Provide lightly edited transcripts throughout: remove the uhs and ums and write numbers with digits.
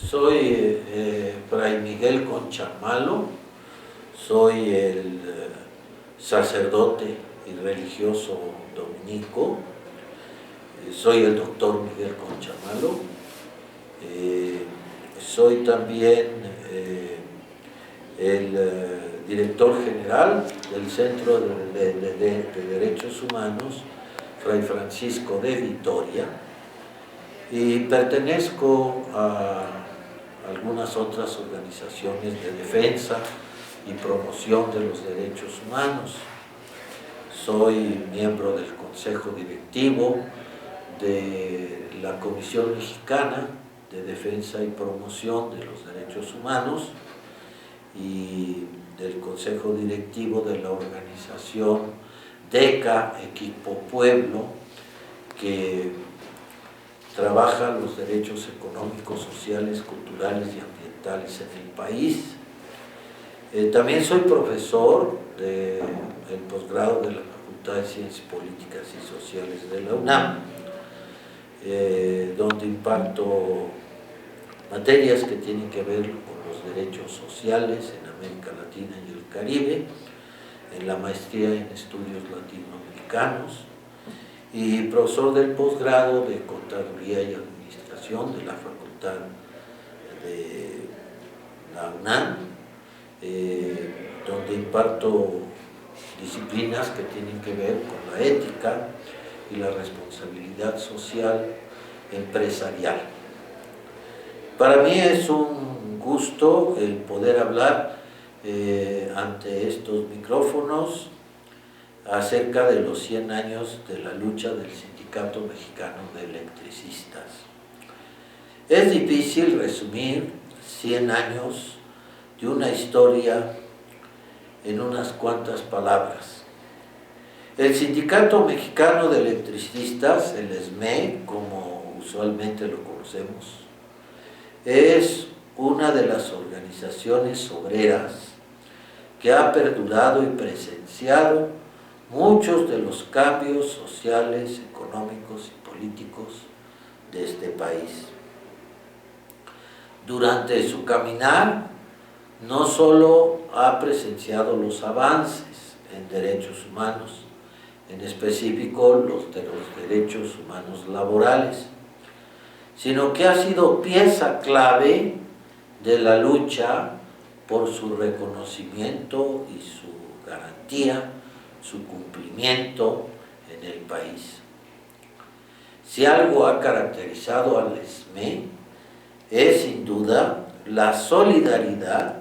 Soy Fray Miguel Conchamalo, soy el sacerdote y religioso dominico, soy el doctor Miguel Conchamalo, soy también el director general del Centro de Derechos Humanos Fray Francisco de Vitoria, y pertenezco a algunas otras organizaciones de defensa y promoción de los derechos humanos. Soy miembro del Consejo Directivo de la Comisión Mexicana de Defensa y Promoción de los Derechos Humanos y del Consejo Directivo de la organización DECA Equipo Pueblo, que trabaja los derechos económicos, sociales, culturales y ambientales en el país. También soy profesor del posgrado de la Facultad de Ciencias Políticas y Sociales de la UNAM, donde imparto materias que tienen que ver con los derechos sociales en América Latina y el Caribe, en la maestría en estudios latinoamericanos, y profesor del posgrado de Contaduría y Administración de la Facultad de la UNAM, donde imparto disciplinas que tienen que ver con la ética y la responsabilidad social empresarial. Para mí es un gusto el poder hablar ante estos micrófonos acerca de los 100 años de la lucha del Sindicato Mexicano de Electricistas. Es difícil resumir 100 años de una historia en unas cuantas palabras. El Sindicato Mexicano de Electricistas, el SME, como usualmente lo conocemos, es una de las organizaciones obreras que ha perdurado y presenciado muchos de los cambios sociales, económicos y políticos de este país. Durante su caminar, no solo ha presenciado los avances en derechos humanos, en específico los de los derechos humanos laborales, sino que ha sido pieza clave de la lucha por su reconocimiento y su garantía, su cumplimiento en el país. Si algo ha caracterizado al SME es sin duda la solidaridad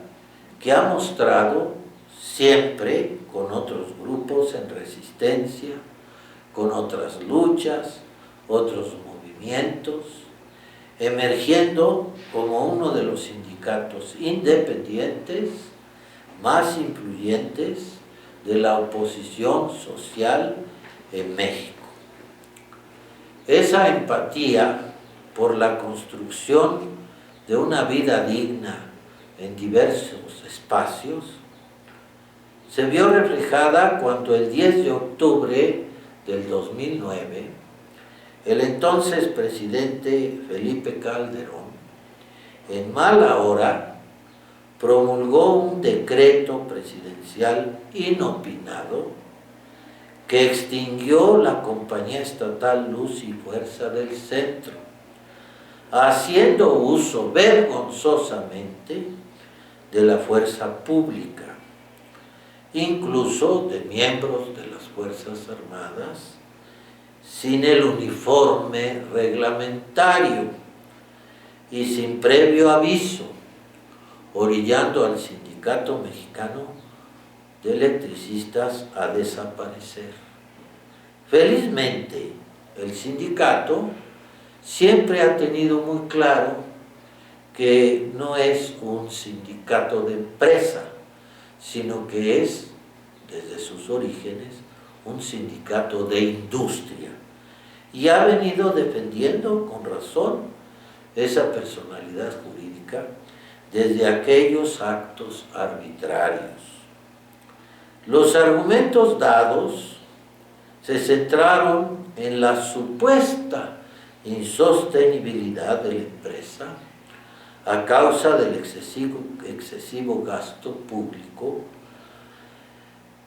que ha mostrado siempre con otros grupos en resistencia, con otras luchas, otros movimientos, emergiendo como uno de los sindicatos independientes más influyentes de la oposición social en México. Esa empatía por la construcción de una vida digna en diversos espacios se vio reflejada cuando el 10 de octubre del 2009 el entonces presidente Felipe Calderón, en mala hora, promulgó un decreto presidencial inopinado que extinguió la Compañía Estatal Luz y Fuerza del Centro, haciendo uso vergonzosamente de la fuerza pública, incluso de miembros de las Fuerzas Armadas, sin el uniforme reglamentario y sin previo aviso, orillando al Sindicato Mexicano de Electricistas a desaparecer. Felizmente, el sindicato siempre ha tenido muy claro que no es un sindicato de empresa, sino que es, desde sus orígenes, un sindicato de industria, y ha venido defendiendo con razón esa personalidad jurídica desde aquellos actos arbitrarios. Los argumentos dados se centraron en la supuesta insostenibilidad de la empresa a causa del excesivo gasto público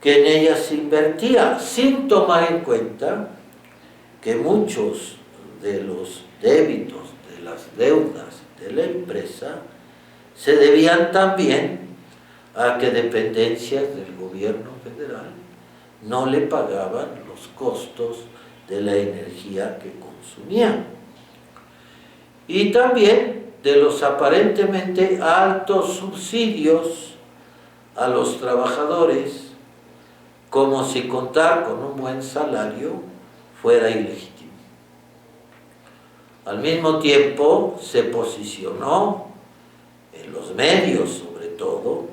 que en ellas se invertía, sin tomar en cuenta que muchos de los débitos, de las deudas de la empresa, se debían también a que dependencias del gobierno federal no le pagaban los costos de la energía que consumían. Y también de los aparentemente altos subsidios a los trabajadores, como si contar con un buen salario fuera ilegítimo. Al mismo tiempo se posicionó en los medios, sobre todo,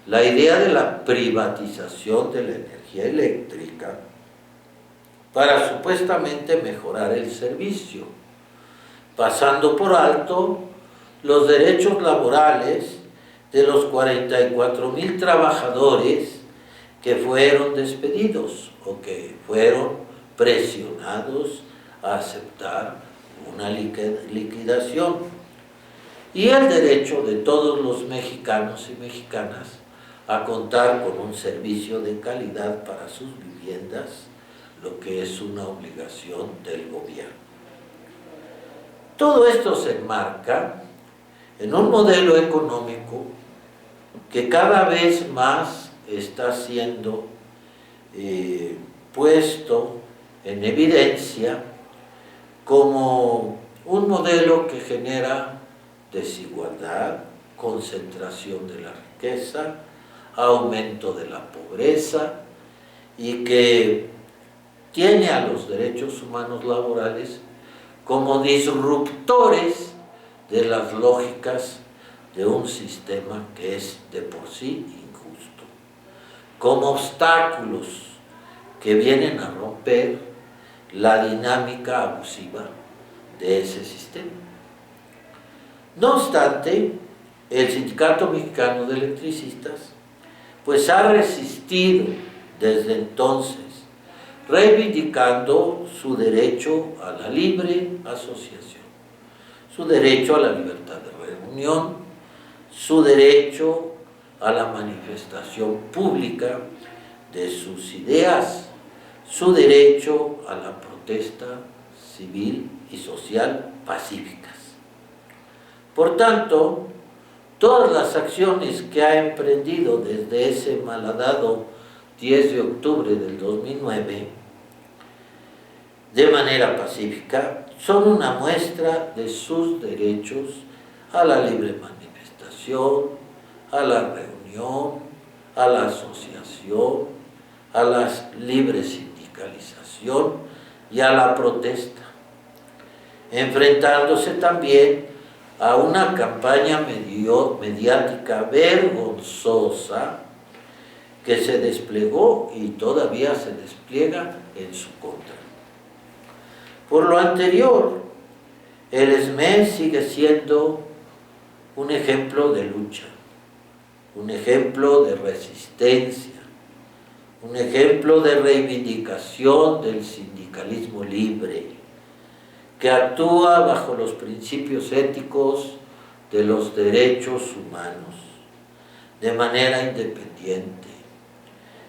la idea de la privatización de la energía eléctrica para supuestamente mejorar el servicio, pasando por alto los derechos laborales de los 44,000 trabajadores que fueron despedidos o que fueron presionados a aceptar una liquidación, y el derecho de todos los mexicanos y mexicanas a contar con un servicio de calidad para sus viviendas, lo que es una obligación del gobierno. Todo esto se enmarca en un modelo económico que cada vez más está siendo puesto en evidencia como un modelo que genera desigualdad, concentración de la riqueza, aumento de la pobreza, y que tiene a los derechos humanos laborales como disruptores de las lógicas de un sistema que es de por sí injusto, como obstáculos que vienen a romper la dinámica abusiva de ese sistema. No obstante, el Sindicato Mexicano de Electricistas pues ha resistido desde entonces, reivindicando su derecho a la libre asociación, su derecho a la libertad de reunión, su derecho a la manifestación pública de sus ideas, su derecho a la protesta civil y social pacíficas. Por tanto, todas las acciones que ha emprendido desde ese malhadado 10 de octubre del 2009, de manera pacífica, son una muestra de sus derechos a la libre manifestación, a la reunión, a la asociación, a la libre sindicalización y a la protesta, enfrentándose también a una campaña mediática vergonzosa que se desplegó y todavía se despliega en su contra. Por lo anterior, el SME sigue siendo un ejemplo de lucha, un ejemplo de resistencia, un ejemplo de reivindicación del sindicalismo libre, que actúa bajo los principios éticos de los derechos humanos, de manera independiente,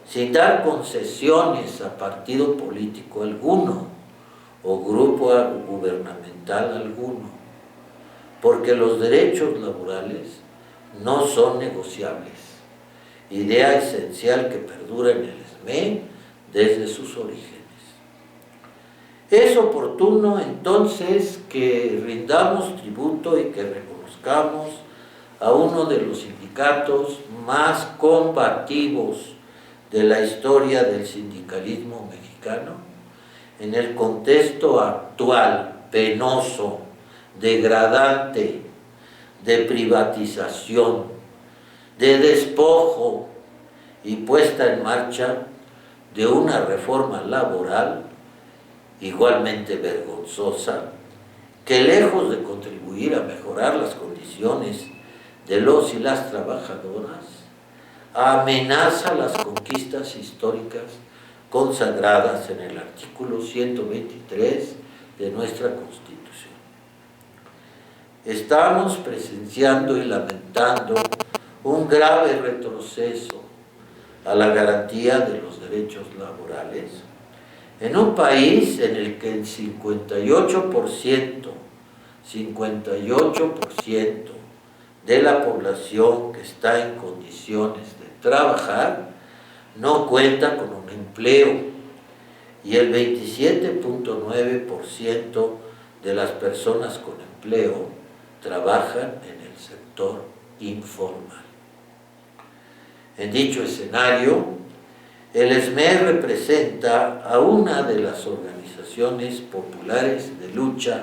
sin dar concesiones a partido político alguno o grupo gubernamental alguno, porque los derechos laborales no son negociables, idea esencial que perdura en el SME desde sus orígenes. Es oportuno entonces que rindamos tributo y que reconozcamos a uno de los sindicatos más combativos de la historia del sindicalismo mexicano, en el contexto actual, penoso, degradante, de privatización, de despojo y puesta en marcha de una reforma laboral igualmente vergonzosa, que lejos de contribuir a mejorar las condiciones de los y las trabajadoras, amenaza las conquistas históricas consagradas en el artículo 123 de nuestra Constitución. estamos presenciando y lamentando un grave retroceso a la garantía de los derechos laborales en un país en el que el 58% de la población que está en condiciones de trabajar no cuenta con un empleo y el 27.9% de las personas con empleo trabajan en el sector informal. En dicho escenario, el SME representa a una de las organizaciones populares de lucha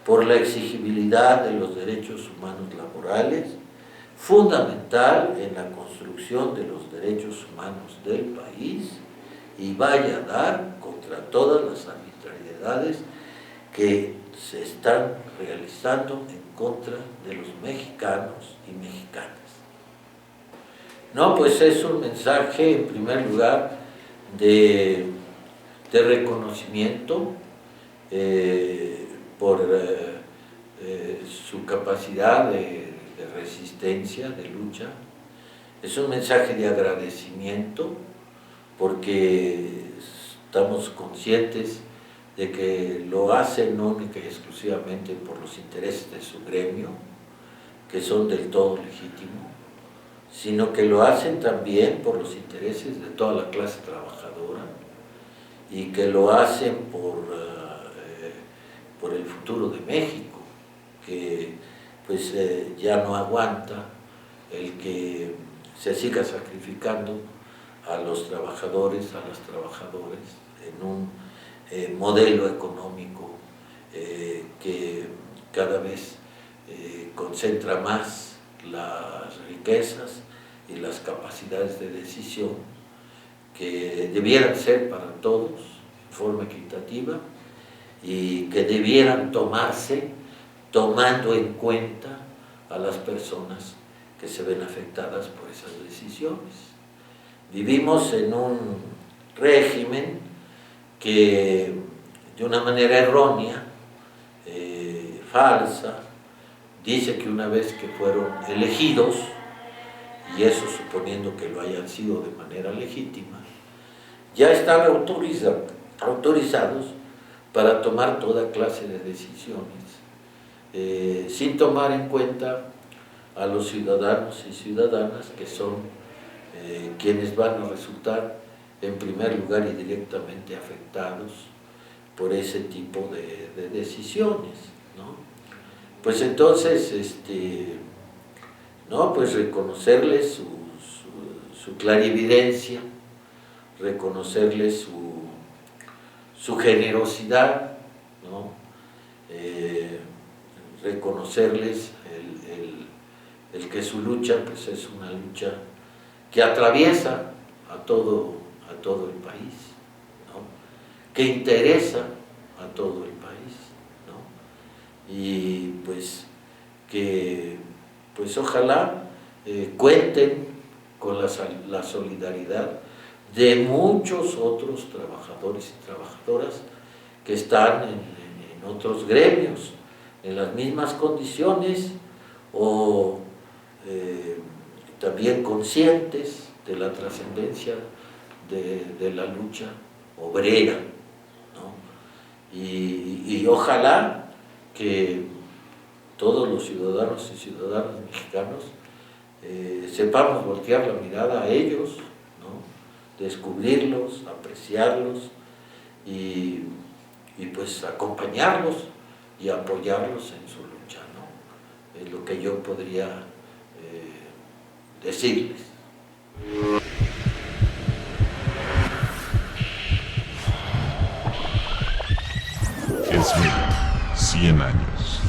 por la exigibilidad de los derechos humanos laborales, fundamental en la construcción de los derechos humanos del país y vaya a dar contra todas las arbitrariedades que se están realizando en contra de los mexicanos y mexicanas. No, pues es un mensaje, en primer lugar, de reconocimiento por su capacidad de resistencia, de lucha. Es un mensaje de agradecimiento porque estamos conscientes de que lo hacen no única y exclusivamente por los intereses de su gremio, que son del todo legítimos, sino que lo hacen también por los intereses de toda la clase trabajadora y que lo hacen por el futuro de México, que pues ya no aguanta el que se siga sacrificando a los trabajadores, a las trabajadoras en un modelo económico que cada vez concentra más las riquezas y las capacidades de decisión que debieran ser para todos en forma equitativa y que debieran tomarse tomando en cuenta a las personas que se ven afectadas por esas decisiones. Vivimos en un régimen que de una manera errónea, falsa, dice que una vez que fueron elegidos, y eso suponiendo que lo hayan sido de manera legítima, ya están autorizados para tomar toda clase de decisiones, sin tomar en cuenta a los ciudadanos y ciudadanas que son quienes van a resultar en primer lugar y directamente afectados por ese tipo de decisiones, ¿no? Pues entonces, ¿no? Pues reconocerles su clarividencia, reconocerles su generosidad, ¿no? Reconocerles el que su lucha pues es una lucha que atraviesa a todo el país, ¿no? Que interesa a todo el país, ¿no? Y pues que pues ojalá cuenten con la solidaridad de muchos otros trabajadores y trabajadoras que están en otros gremios, en las mismas condiciones o también conscientes de la trascendencia de la lucha obrera, ¿no? Y ojalá que todos los ciudadanos y ciudadanas mexicanos sepamos voltear la mirada a ellos, ¿no? Descubrirlos, apreciarlos y pues acompañarlos y apoyarlos en su lucha, ¿no? Es lo que yo podría decirles. SME, 100 años.